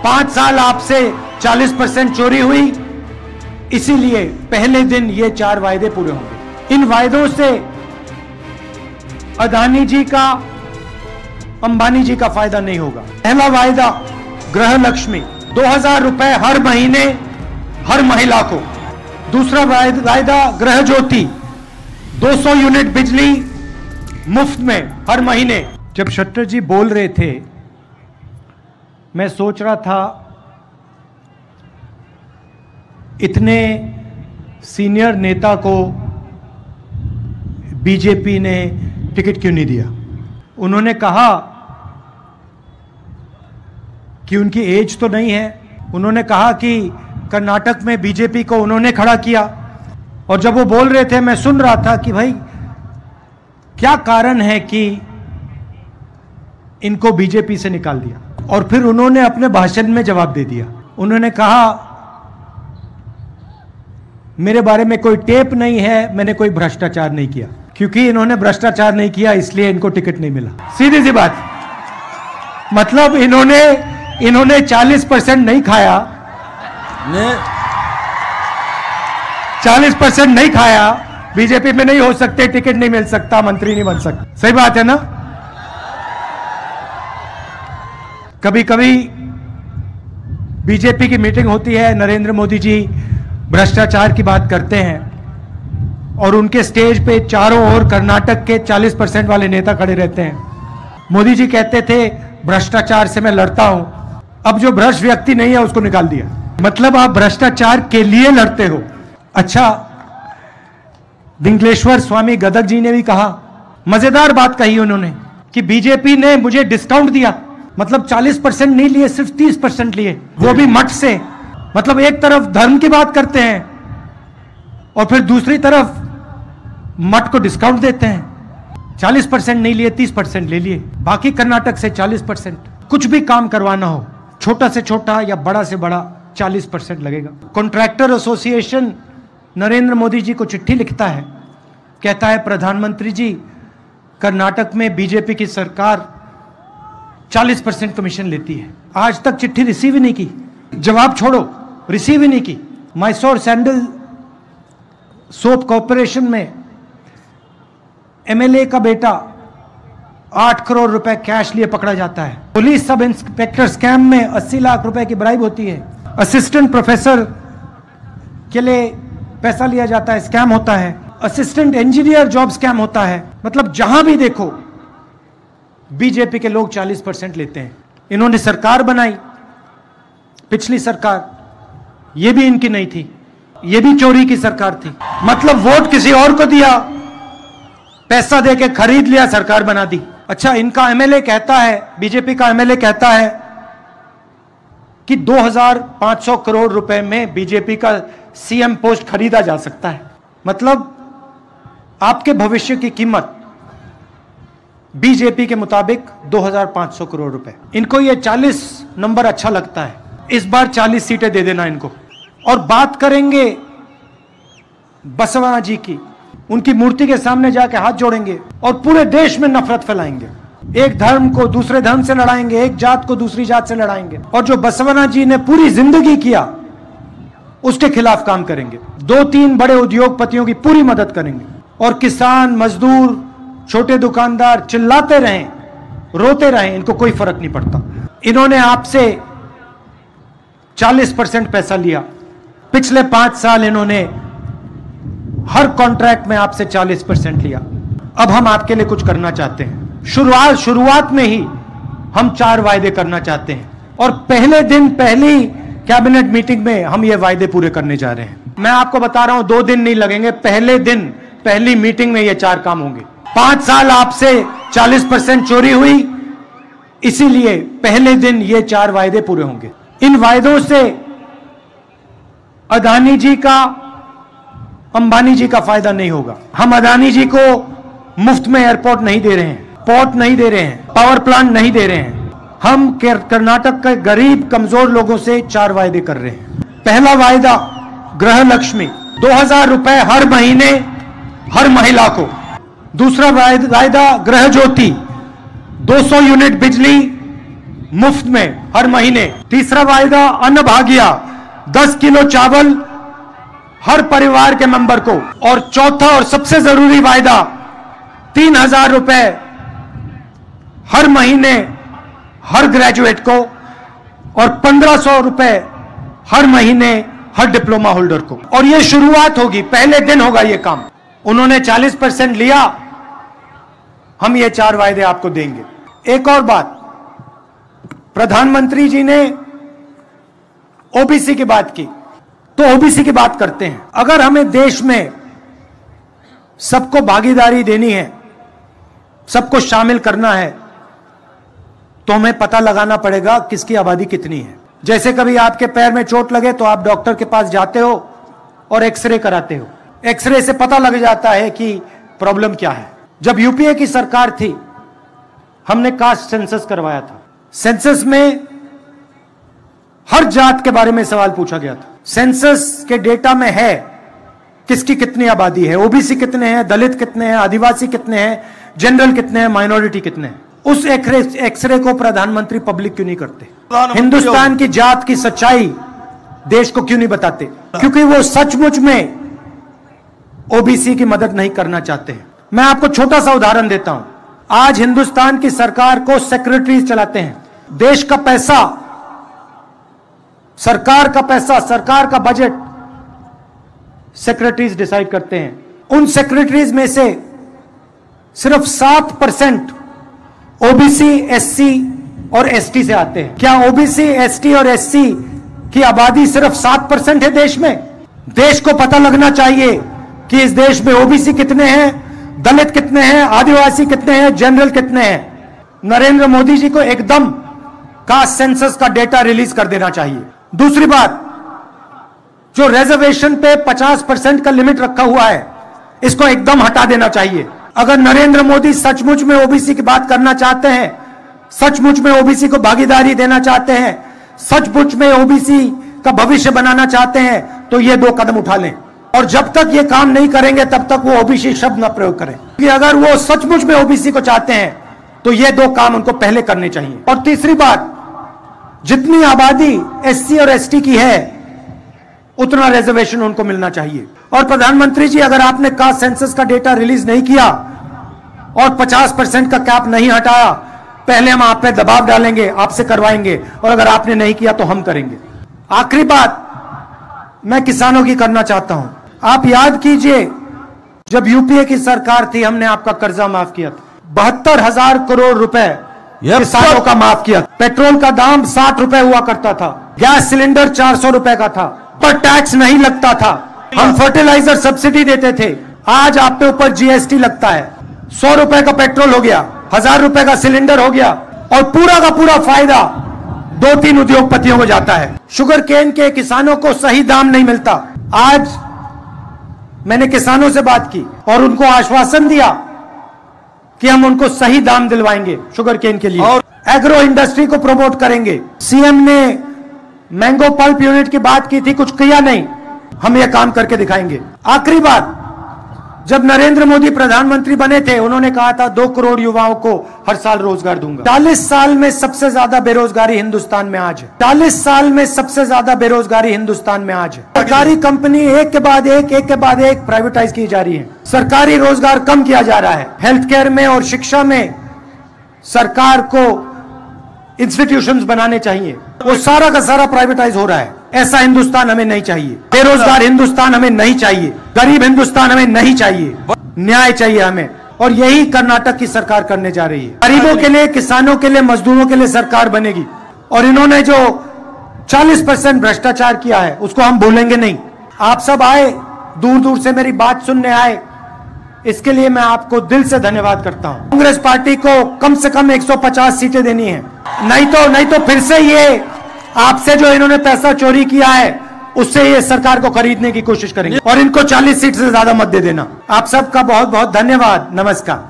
5 साल आपसे 40% चोरी हुई, इसीलिए पहले दिन ये 4 वायदे पूरे होंगे। इन वायदों से अदानी जी का, अंबानी जी का फायदा नहीं होगा। पहला वायदा गृह लक्ष्मी, 2000 रुपए हर महीने हर महिला को। दूसरा वायदा गृह ज्योति, 200 यूनिट बिजली मुफ्त में हर महीने। जब शट्टर जी बोल रहे थे, मैं सोच रहा था इतने सीनियर नेता को बीजेपी ने टिकट क्यों नहीं दिया। उन्होंने कहा कि उनकी एज तो नहीं है। उन्होंने कहा कि कर्नाटक में बीजेपी को उन्होंने खड़ा किया, और जब वो बोल रहे थे मैं सुन रहा था कि भाई क्या कारण है कि इनको बीजेपी से निकाल दिया। और फिर उन्होंने अपने भाषण में जवाब दे दिया। उन्होंने कहा मेरे बारे में कोई टेप नहीं है, मैंने कोई भ्रष्टाचार नहीं किया। क्योंकि इन्होंने भ्रष्टाचार नहीं किया इसलिए इनको टिकट नहीं मिला। सीधी सी बात। मतलब इन्होंने 40% नहीं खाया, 40% नहीं खाया, बीजेपी में नहीं हो सकते, टिकट नहीं मिल सकता, मंत्री नहीं बन सकता। सही बात है ना। कभी कभी बीजेपी की मीटिंग होती है, नरेंद्र मोदी जी भ्रष्टाचार की बात करते हैं और उनके स्टेज पे चारों ओर कर्नाटक के 40% वाले नेता खड़े रहते हैं। मोदी जी कहते थे भ्रष्टाचार से मैं लड़ता हूं, अब जो भ्रष्ट व्यक्ति नहीं है उसको निकाल दिया। मतलब आप भ्रष्टाचार के लिए लड़ते हो। अच्छा, विंगलेश्वर स्वामी गदग जी ने भी कहा, मजेदार बात कही उन्होंने कि बीजेपी ने मुझे डिस्काउंट दिया। मतलब 40% नहीं लिए, सिर्फ 30% लिए, वो भी मठ से। मतलब एक तरफ धर्म की बात करते हैं और फिर दूसरी तरफ मठ को डिस्काउंट देते हैं। 40% नहीं लिए, 30% ले लिए, बाकी कर्नाटक से 40%। कुछ भी काम करवाना हो, छोटा से छोटा या बड़ा से बड़ा, 40% लगेगा। कॉन्ट्रैक्टर एसोसिएशन नरेंद्र मोदी जी को चिट्ठी लिखता है, कहता है प्रधानमंत्री जी, कर्नाटक में बीजेपी की सरकार 40% कमीशन लेती है। आज तक चिट्ठी रिसीव ही नहीं की। जवाब छोड़ो, रिसीव ही नहीं की। मैसूर सैंडल सोप कॉर्पोरेशन में एमएलए का बेटा 8 करोड़ रुपए कैश लिए पकड़ा जाता है। पुलिस सब इंस्पेक्टर स्कैम में 80 लाख रुपए की ब्राइब होती है। असिस्टेंट प्रोफेसर के लिए पैसा लिया जाता है, स्कैम होता है। असिस्टेंट इंजीनियर जॉब स्कैम होता है। मतलब जहां भी देखो बीजेपी के लोग 40% लेते हैं। इन्होंने सरकार बनाई, पिछली सरकार, ये भी इनकी नहीं थी, ये भी चोरी की सरकार थी। मतलब वोट किसी और को दिया, पैसा देके खरीद लिया, सरकार बना दी। अच्छा, इनका एमएलए कहता है, बीजेपी का एमएलए कहता है कि 2500 करोड़ रुपए में बीजेपी का सीएम पोस्ट खरीदा जा सकता है। मतलब आपके भविष्य की कीमत बीजेपी के मुताबिक 2500 करोड़ रुपए। इनको ये 40 नंबर अच्छा लगता है, इस बार 40 सीटें दे देना इनको। और बात करेंगे बसवना जी की, उनकी मूर्ति के सामने जाके हाथ जोड़ेंगे और पूरे देश में नफरत फैलाएंगे। एक धर्म को दूसरे धर्म से लड़ाएंगे, एक जात को दूसरी जात से लड़ाएंगे। और जो बसवना जी ने पूरी जिंदगी किया उसके खिलाफ काम करेंगे। 2-3 बड़े उद्योगपतियों की पूरी मदद करेंगे। और किसान, मजदूर, छोटे दुकानदार चिल्लाते रहें, रोते रहें, इनको कोई फर्क नहीं पड़ता। इन्होंने आपसे 40% पैसा लिया। पिछले 5 साल इन्होंने हर कॉन्ट्रैक्ट में आपसे 40% लिया। अब हम आपके लिए कुछ करना चाहते हैं। शुरुआत में ही हम 4 वायदे करना चाहते हैं और पहले दिन, पहली कैबिनेट मीटिंग में हम ये वायदे पूरे करने जा रहे हैं। मैं आपको बता रहा हूं, 2 दिन नहीं लगेंगे, पहले दिन, पहली मीटिंग में ये 4 काम होंगे। 5 साल आपसे 40% चोरी हुई, इसीलिए पहले दिन ये 4 वायदे पूरे होंगे। इन वायदों से अदानी जी का, अंबानी जी का फायदा नहीं होगा। हम अदानी जी को मुफ्त में एयरपोर्ट नहीं दे रहे हैं, पोर्ट नहीं दे रहे हैं, पावर प्लांट नहीं दे रहे हैं। हम कर्नाटक के गरीब कमजोर लोगों से 4 वायदे कर रहे हैं। पहला वायदा गृह लक्ष्मी, 2000 रुपए हर महीने हर महिला को। दूसरा वायदा गृह ज्योति, 200 यूनिट बिजली मुफ्त में हर महीने। तीसरा वायदा अन्न भाग्य, 10 किलो चावल हर परिवार के मेंबर को। और चौथा और सबसे जरूरी वायदा 3,000 रुपए हर महीने हर ग्रेजुएट को और 1,500 रुपए हर महीने हर डिप्लोमा होल्डर को। और यह शुरुआत होगी, पहले दिन होगा यह काम। उन्होंने 40% लिया, हम ये 4 वायदे आपको देंगे। एक और बात, प्रधानमंत्री जी ने ओबीसी की बात की, तो ओबीसी की बात करते हैं। अगर हमें देश में सबको भागीदारी देनी है, सबको शामिल करना है, तो हमें पता लगाना पड़ेगा किसकी आबादी कितनी है। जैसे कभी आपके पैर में चोट लगे तो आप डॉक्टर के पास जाते हो और एक्सरे कराते हो। एक्सरे से पता लग जाता है कि प्रॉब्लम क्या है। जब यूपीए की सरकार थी, हमने कास्ट सेंसस करवाया था। सेंसस में हर जात के बारे में सवाल पूछा गया था। सेंसस के डेटा में है किसकी कितनी आबादी है, ओबीसी कितने हैं, दलित कितने हैं, आदिवासी कितने हैं, जनरल कितने हैं, माइनॉरिटी कितने हैं। उस एक्सरे को प्रधानमंत्री पब्लिक क्यों नहीं करते? हिंदुस्तान की जात की सच्चाई देश को क्यों नहीं बताते? क्योंकि वो सचमुच में ओबीसी की मदद नहीं करना चाहते हैं। मैं आपको छोटा सा उदाहरण देता हूं। आज हिंदुस्तान की सरकार को सेक्रेटरीज चलाते हैं। देश का पैसा, सरकार का पैसा, सरकार का बजट सेक्रेटरीज डिसाइड करते हैं। उन सेक्रेटरीज में से सिर्फ 7% ओबीसी, एससी और एसटी से आते हैं। क्या ओबीसी, एसटी और एससी की आबादी सिर्फ 7% है देश में? देश को पता लगना चाहिए कि इस देश में ओबीसी कितने हैं, दलित कितने हैं, आदिवासी कितने हैं, जनरल कितने हैं। नरेंद्र मोदी जी को एकदम कास्ट सेंसस का डेटा रिलीज कर देना चाहिए। दूसरी बात, जो रिजर्वेशन पे 50% का लिमिट रखा हुआ है, इसको एकदम हटा देना चाहिए। अगर नरेंद्र मोदी सचमुच में ओबीसी की बात करना चाहते हैं, सचमुच में ओबीसी को भागीदारी देना चाहते हैं, सचमुच में ओबीसी का भविष्य बनाना चाहते हैं, तो ये 2 कदम उठा लें। और जब तक ये काम नहीं करेंगे तब तक वो ओबीसी शब्द न प्रयोग करें। कि अगर वो सचमुच में ओबीसी को चाहते हैं तो ये 2 काम उनको पहले करने चाहिए। और तीसरी बात, जितनी आबादी एससी और एसटी की है उतना रिजर्वेशन उनको मिलना चाहिए। और प्रधानमंत्री जी, अगर आपने कास्ट सेंसस का डेटा रिलीज नहीं किया और 50% का कैप नहीं हटाया, पहले हम आप पे दबाव डालेंगे, आपसे करवाएंगे, और अगर आपने नहीं किया तो हम करेंगे। आखिरी बात मैं किसानों की करना चाहता हूं। आप याद कीजिए, जब यूपीए की सरकार थी, हमने आपका कर्जा माफ किया था। 72,000 करोड़ रुपए किसानों का माफ किया। पेट्रोल का दाम 60 रुपए हुआ करता था, गैस सिलेंडर 400 रुपए का था, पर टैक्स नहीं लगता था। हम फर्टिलाइजर सब्सिडी देते थे, आज आप पे ऊपर जीएसटी लगता है। 100 रुपए का पेट्रोल हो गया, 1000 रुपए का सिलेंडर हो गया, और पूरा का पूरा फायदा 2-3 उद्योगपतियों को जाता है। शुगर केन के किसानों को सही दाम नहीं मिलता। आज मैंने किसानों से बात की और उनको आश्वासन दिया कि हम उनको सही दाम दिलवाएंगे शुगर केन के लिए, और एग्रो इंडस्ट्री को प्रमोट करेंगे। सीएम ने मैंगो पल्प यूनिट की बात की थी, कुछ किया नहीं, हम यह काम करके दिखाएंगे। आखिरी बात, जब नरेंद्र मोदी प्रधानमंत्री बने थे, उन्होंने कहा था 2 करोड़ युवाओं को हर साल रोजगार दूंगा। 40 साल में सबसे ज्यादा बेरोजगारी हिंदुस्तान में आज है। 40 साल में सबसे ज्यादा बेरोजगारी हिंदुस्तान में आज है। सरकारी कंपनी एक के बाद एक प्राइवेटाइज की जा रही है। सरकारी रोजगार कम किया जा रहा है। हेल्थ केयर में और शिक्षा में सरकार को इंस्टीट्यूशंस बनाने चाहिए, वो सारा का सारा प्राइवेटाइज हो रहा है। ऐसा हिंदुस्तान हमें नहीं चाहिए। बेरोजगार हिंदुस्तान हमें नहीं चाहिए। गरीब हिंदुस्तान हमें नहीं चाहिए। न्याय चाहिए हमें, और यही कर्नाटक की सरकार करने जा रही है। गरीबों के लिए, किसानों के लिए, मजदूरों के लिए सरकार बनेगी। और इन्होंने जो 40% भ्रष्टाचार किया है उसको हम भूलेंगे नहीं। आप सब आए, दूर दूर से मेरी बात सुनने आए, इसके लिए मैं आपको दिल से धन्यवाद करता हूं। कांग्रेस पार्टी को कम से कम 150 सीटें देनी है, नहीं तो फिर से ये आपसे जो इन्होंने पैसा चोरी किया है उससे ये सरकार को खरीदने की कोशिश करेंगे, और इनको 40 सीट से ज्यादा मत दे देना। आप सबका बहुत बहुत धन्यवाद। नमस्कार।